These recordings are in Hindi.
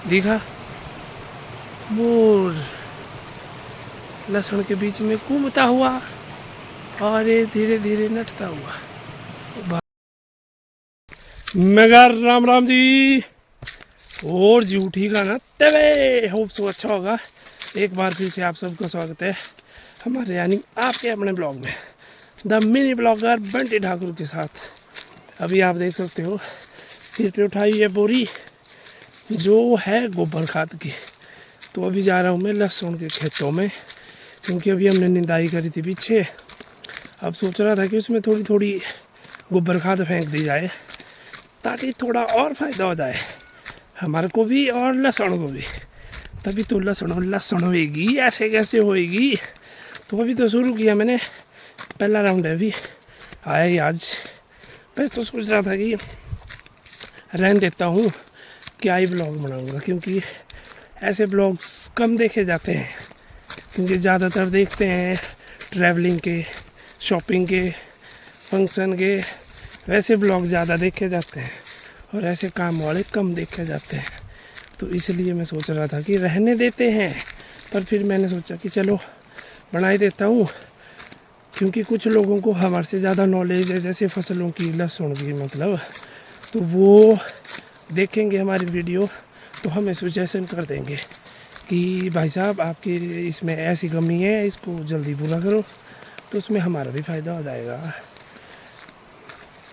दिखा मोर लहसुन के बीच में घूमता हुआ और ये धीरे धीरे नटता हुआ। मगर राम राम जी और जी उठीगा ना तवे होप सो अच्छा होगा। एक बार फिर से आप सबका स्वागत है हमारे यानी आपके अपने ब्लॉग में, the mini blogger Bunty Thakur के साथ। अभी आप देख सकते हो सिर पे उठाई है बोरी जो है गोबर खाद की। तो अभी जा रहा हूँ मैं लहसुन के खेतों में, क्योंकि अभी हमने निंदाई करी थी पीछे। अब सोच रहा था कि उसमें थोड़ी थोड़ी गोबर खाद फेंक दी जाए ताकि थोड़ा और फ़ायदा हो जाए हमारे को भी और लहसुन को भी। तभी तो लहसुन होएगी, ऐसे कैसे होएगी। तो अभी तो शुरू किया मैंने, पहला राउंड है अभी आया ही आज। बस तो सोच रहा था कि रहने देता हूँ, क्या ही ब्लॉग बनाऊँगा, क्योंकि ऐसे ब्लॉग्स कम देखे जाते हैं। क्योंकि ज़्यादातर देखते हैं ट्रैवलिंग के, शॉपिंग के, फंक्शन के, वैसे ब्लॉग ज़्यादा देखे जाते हैं और ऐसे काम वाले कम देखे जाते हैं। तो इसलिए मैं सोच रहा था कि रहने देते हैं, पर फिर मैंने सोचा कि चलो बना ही देता हूँ, क्योंकि कुछ लोगों को हमारे से ज़्यादा नॉलेज है जैसे फसलों की, लहसुन की मतलब। तो वो देखेंगे हमारी वीडियो तो हमें सजेशन कर देंगे कि भाई साहब आपकी इसमें ऐसी कमी है, इसको जल्दी पूरा करो। तो उसमें हमारा भी फ़ायदा हो जाएगा।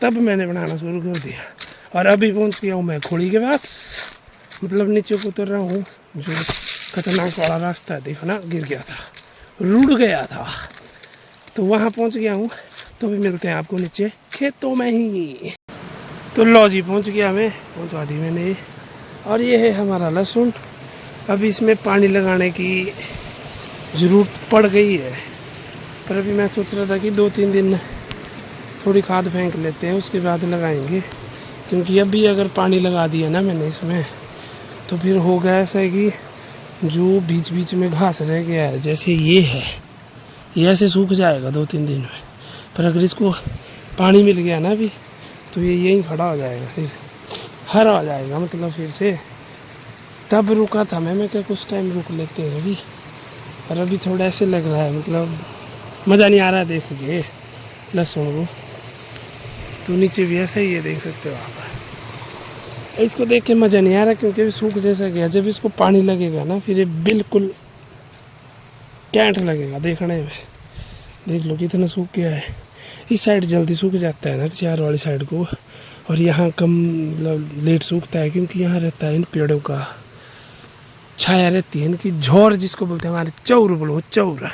तब मैंने बनाना शुरू कर दिया और अभी पहुंच गया हूँ मैं खोड़ी के पास, मतलब नीचे को उतर रहा हूँ। जो खतरनाक वाला रास्ता है देखो ना, गिर गया था, रुड़ गया था, तो वहाँ पहुँच गया हूँ। तो अभी मिलते हैं आपको नीचे खेतों में ही। तो लो जी पहुँच गया मैं, पहुँचा दी मैंने। और ये है हमारा लहसुन। अभी इसमें पानी लगाने की ज़रूरत पड़ गई है, पर अभी मैं सोच रहा था कि 2-3 दिन थोड़ी खाद फेंक लेते हैं, उसके बाद लगाएंगे। क्योंकि अभी अगर पानी लगा दिया ना मैंने इसमें, तो फिर हो गया ऐसा है कि जो बीच बीच में घास रह गया है, जैसे ये है, ये ऐसे सूख जाएगा 2-3 दिन में। पर अगर इसको पानी मिल गया ना अभी, तो ये यहीं खड़ा हो जाएगा, फिर हरा हो जाएगा मतलब फिर से। तब रुका था मैं क्या कुछ टाइम रुक लेते हैं अभी। और अभी थोड़ा ऐसे लग रहा है, मतलब मज़ा नहीं आ रहा है देख के लहसुन को। तो नीचे भी ऐसा ही है, देख सकते हो आप। इसको देख के मज़ा नहीं आ रहा, क्योंकि सूख जैसा गया। जब इसको पानी लगेगा ना फिर ये बिल्कुल कैंट लगेगा देखने में। देख लो कितना सूख गया है। इस साइड जल्दी सूख जाता है ना चार वाली साइड को, और यहाँ कम मतलब लेट सूखता है, क्योंकि यहाँ रहता है इन पेड़ों का छाया रहती है, इनकी झोर जिसको बोलते हैं, हमारे चौर बोलो, चौर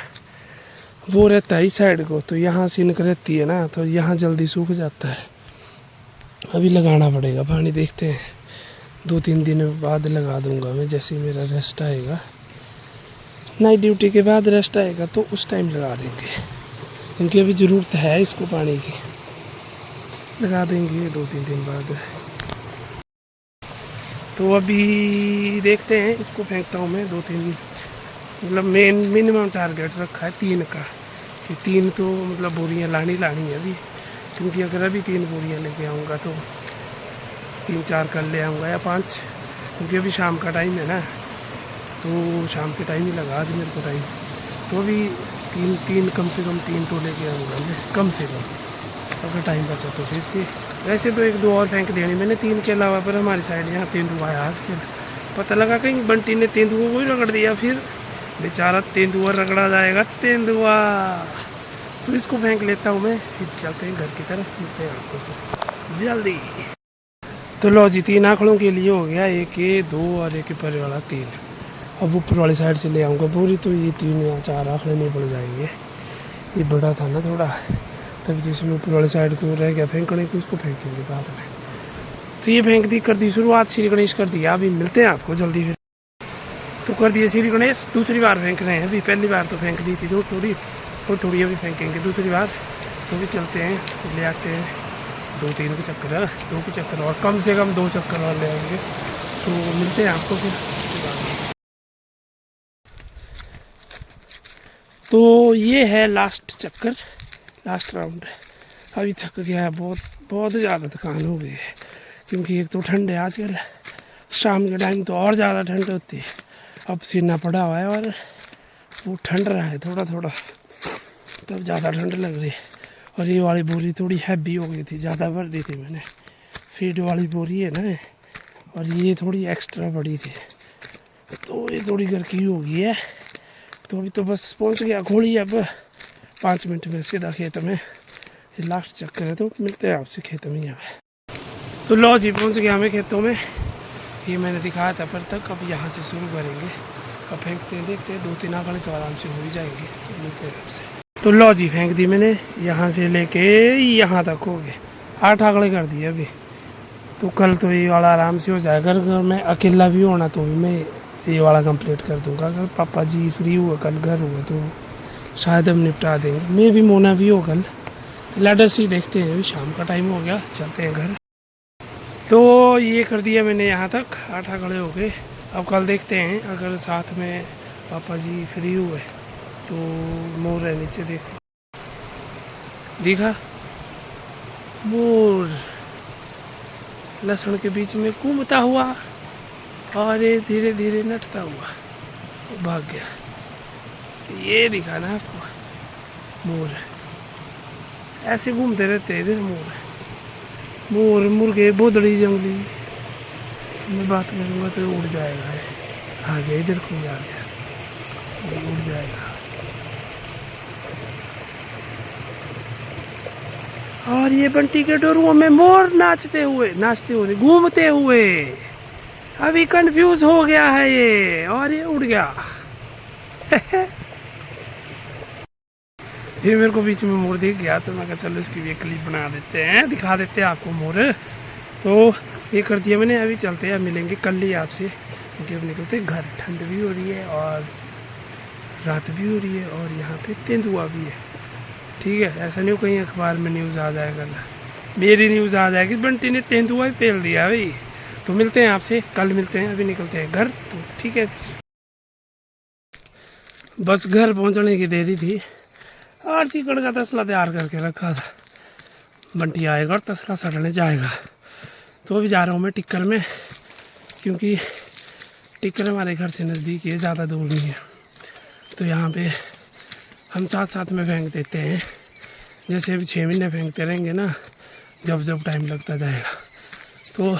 वो रहता है इस साइड को। तो यहाँ से इनक रहती है ना, तो यहाँ जल्दी सूख जाता है। अभी लगाना पड़ेगा पानी, देखते हैं 2-3 दिन बाद लगा दूंगा मैं, जैसे मेरा रेस्ट आएगा, नाइट ड्यूटी के बाद रेस्ट आएगा तो उस टाइम लगा देंगे। क्योंकि अभी ज़रूरत है इसको पानी की, लगा देंगे 2-3 दिन बाद। तो अभी देखते हैं, इसको फेंकता हूँ मैं 2-3, मतलब मिनिमम टारगेट रखा है 3 का, कि 3 तो मतलब बोरियाँ लानी है अभी। क्योंकि अगर अभी 3 बोरियाँ लेके आऊँगा तो 3-4 कल ले आऊँगा या 5, क्योंकि अभी शाम का टाइम है ना, तो शाम के टाइम ही लगा आज मेरे को टाइम। तो अभी 3 कम से कम 3 तो लेके आऊँगा मैं, कम से कम, अगर टाइम बचा तो फिर से। वैसे तो 1-2 और फेंक देनी मैंने 3 के अलावा, पर हमारी साइड यहाँ तेंदुआ है आजकल। पता लगा कहीं बंटी ने तेंदुआ को ही रगड़ दिया, फिर बेचारा तेंदुआ रगड़ा जाएगा, तेंदुआ। तो इसको फेंक लेता हूँ मैं, फिर चलते हैं घर की तरफ, मिलते हैं आपको जल्दी। तो लो जी 3 आंकड़ों के लिए हो गया, 1 ये 2 और 1 ऊपर वाला 3। अब ऊपर वाली साइड से ले आऊँगा पूरी, तो ये 3 या 4 आंकड़े नहीं पड़ जाएंगे। ये बड़ा था ना थोड़ा, तभी तो इसमें ऊपर वाली साइड को रह गया फेंकने को, उसको फेंकेंगे बाद में। तो ये फेंक दी, कर दी शुरुआत, श्री गणेश कर दिया। अभी मिलते हैं आपको जल्दी फिर। तो कर दिए श्री गणेश, दूसरी बार फेंक रहे हैं अभी। पहली बार तो फेंक दी थी थोड़ी अभी फेंकेंगे दूसरी बार। तो भी चलते हैं, ले आते हैं 2-3 के चक्कर, 2 के चक्कर और, कम से कम 2 चक्कर और ले आएंगे। तो मिलते हैं आपको फिर। तो ये है लास्ट चक्कर, लास्ट राउंड। अभी थक गया है बहुत, बहुत ज़्यादा थकान हो गई है, क्योंकि एक तो ठंड है आजकल शाम के टाइम तो और ज़्यादा ठंड होती है। अब सीना पड़ा हुआ है और वो ठंड रहा है थोड़ा थोड़ा, तब ज़्यादा ठंड लग रही है। और ये वाली बोरी थोड़ी हैवी हो गई थी, ज़्यादा भर दी थी मैंने। फीड वाली बोरी है ना, और ये थोड़ी एक्स्ट्रा बड़ी थी, तो ये थोड़ी घर की हो गई है। तो अभी तो बस पहुंच गया खोली, अब 5 मिनट में सीधा खेत में। ये लास्ट चक्कर है, तो मिलते हैं आपसे खेत में यहाँ। तो लो जी, पहुंच गया हमें खेतों में। ये मैंने दिखाया था पर तक, अब यहाँ से शुरू करेंगे। अब फेंकते हैं, देखते हैं 2-3 आंकड़े तो आराम से हो ही जाएंगे। तो मिलते हैं आपसे। तो लो जी, फेंक दी मैंने, यहाँ से लेके यहाँ तक हो गए 8 आंकड़े कर दिए अभी। तो कल तो ये वाला आराम से हो जाएगा। अगर मैं अकेला भी होना तो भी मैं ये वाला कंप्लीट कर दूंगा। अगर पापा जी फ्री हुआ कल, घर हुआ, तो शायद हम निपटा देंगे। मैं भी, मोना भी हो कल। तो लेट्स सी, देखते हैं। अभी शाम का टाइम हो गया, चलते हैं घर। तो ये कर दिया मैंने, यहाँ तक 8 आंकड़े हो गए। अब कल देखते हैं, अगर साथ में पापा जी फ्री हुए तो मोर है नीचे, देखो दिखा मोर लहसुन के बीच में घूमता हुआ और ये धीरे धीरे नटता हुआ भाग गया। ये दिखा ना आपको, मोर ऐसे घूमते रहते हैं इधर। मोर, मुर्गे, बोदड़ी, जंगली, मैं बात करूँगा तो उड़ जाएगा। आ गया, इधर कोई आ गया, उड़ जाएगा। और ये बंटी के डोरुओं में मोर नाचते हुए घूमते हुए। अभी कंफ्यूज हो गया है ये, और ये उड़ गया। फिर मेरे को बीच में मोर दिख गया, तो मैं कहा चलो इसकी भी एक क्लिप बना देते हैं, दिखा देते हैं आपको मोर। तो ये कर दिया मैंने। अभी चलते हैं, मिलेंगे कल ही आपसे, क्योंकि अब निकलते हैं घर। ठंड भी हो रही है और रात भी हो रही है, और यहाँ पे तेंदुआ भी है। ठीक है, ऐसा नहीं हो कहीं अखबार में न्यूज़ आ जाएगा, मेरी न्यूज़ आ जाएगी बंटी ने तेंदुआ ही पेल दिया भाई। तो मिलते हैं आपसे कल, मिलते हैं। अभी निकलते हैं घर, तो ठीक है। बस घर पहुंचने की देरी थी, और चिकन का तसला तैयार करके रखा था। बंटी आएगा और तसला सड़ने जाएगा। तो अभी जा रहा हूँ मैं टिक्कर में, क्योंकि टिक्कर हमारे घर से नज़दीक है, ज़्यादा दूर नहीं है। तो यहाँ पे हम साथ साथ में फेंक देते हैं। जैसे अभी 6 महीने फेंकते रहेंगे ना, जब जब टाइम लगता जाएगा। तो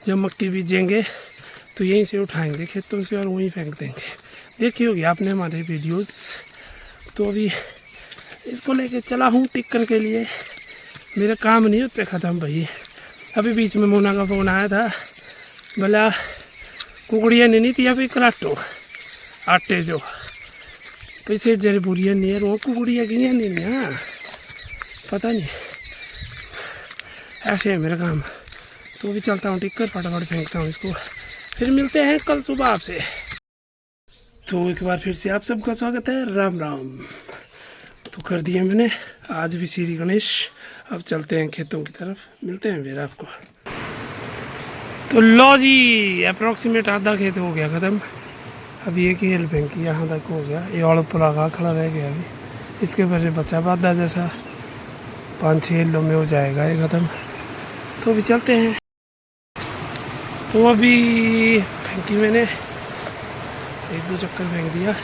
जब मक्की बीजेंगे तो यहीं से उठाएंगे खेतों से, और वहीं फेंक देंगे। देखी होगी आपने हमारे वीडियोस। तो अभी इसको लेके चला हूँ टिक्कर के लिए। मेरा काम नहीं होते ख़त्म भाई। अभी बीच में मोना का फ़ोन आया था, बोला कुकड़ियाँ नहीं थी अभी कराटो आटे जो पैसे जरे बुढ़िया नहीं है, वो कुकड़ियाँ गई नहीं। हाँ, पता नहीं, ऐसे है मेरा काम। तो अभी चलता हूँ टिक्कर, फटाफट फेंकता हूँ इसको। फिर मिलते हैं कल सुबह आपसे। तो एक बार फिर से आप सबका स्वागत है, राम राम। तो कर दिया मैंने आज भी श्री गणेश। अब चलते हैं खेतों की तरफ, मिलते हैं फिर आपको। तो लो जी, अप्रोक्सीमेट आधा खेत हो गया ख़त्म। अब ये खेल फेंक यहाँ तक हो गया, ये और ऊपर खड़ा रह गया। अभी इसके पीछे बच्चा बाधा जैसा 5-6 किलो में हो जाएगा ये ख़त्म। तो अभी चलते हैं। तो अभी फेंकी मैंने, 1-2 चक्कर फेंक दिया।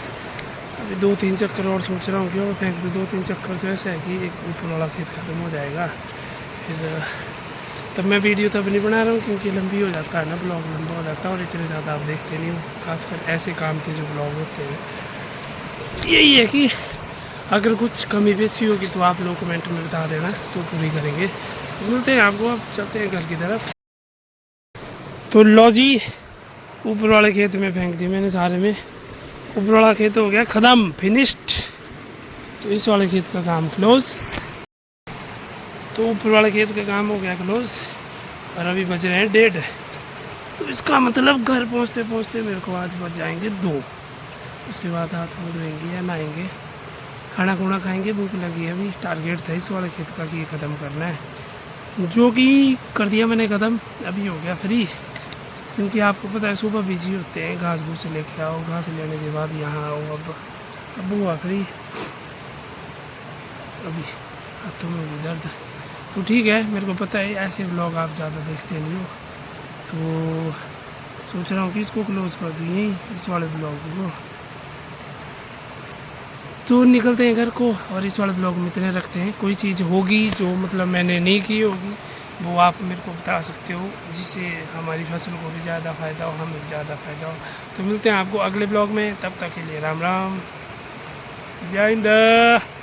अभी 2-3 चक्कर और सोच रहा हूँ कि और फेंक दूँ। 2-3 चक्कर तो ऐसा है कि एक ऊपर वाला खेत ख़त्म हो जाएगा। फिर तब मैं वीडियो तब नहीं बना रहा हूँ, क्योंकि लंबी हो जाता है ना, ब्लॉग लंबा हो जाता है, और इतने ज़्यादा आप देखते नहीं हो। खासकर ऐसे काम के जो ब्लॉग होते हैं, यही है कि अगर कुछ कमी बेसी होगी तो आप लोग कमेंट में बता देना, तो पूरी करेंगे। मिलते हैं आपको, अब चलते हैं घर की तरफ। तो लो जी, ऊपर वाले खेत में फेंक दी मैंने सारे में। ऊपर वाला खेत हो गया ख़त्म, फिनिश्ड। तो इस वाले खेत का काम क्लोज। तो ऊपर वाले खेत का काम हो गया क्लोज, और अभी बज रहे हैं 1:30। तो इसका मतलब घर पहुंचते पहुंचते मेरे को आज बज जाएंगे 2। उसके बाद हाथ मुँह धोएंगे या नहाएंगे, खाना खुना खाएंगे। भूख लगी है अभी। टारगेट था इस वाले खेत का कि ये ख़त्म करना है, जो कि कर दिया मैंने ख़त्म। अभी हो गया फ्री, क्योंकि आपको पता है सुबह बिजी होते हैं, घास घूस लेके आओ, घास लेने के बाद यहाँ आओ। अब हुआ फ्री। अभी हाथों में भी दर्द। तो ठीक है, मेरे को पता है ऐसे ब्लॉग आप ज़्यादा देखते नहीं हो, तो सोच रहा हूँ कि इसको क्लोज कर दूँ इस वाले ब्लॉग को। तो निकलते हैं घर को और इस वाले ब्लॉग में इतने रखते हैं। कोई चीज़ होगी जो मतलब मैंने नहीं की होगी वो आप मेरे को बता सकते हो, जिससे हमारी फसल को भी ज़्यादा फ़ायदा हो, हमें भी ज़्यादा फ़ायदा हो। तो मिलते हैं आपको अगले ब्लॉग में, तब तक के लिए राम राम, जय हिंद।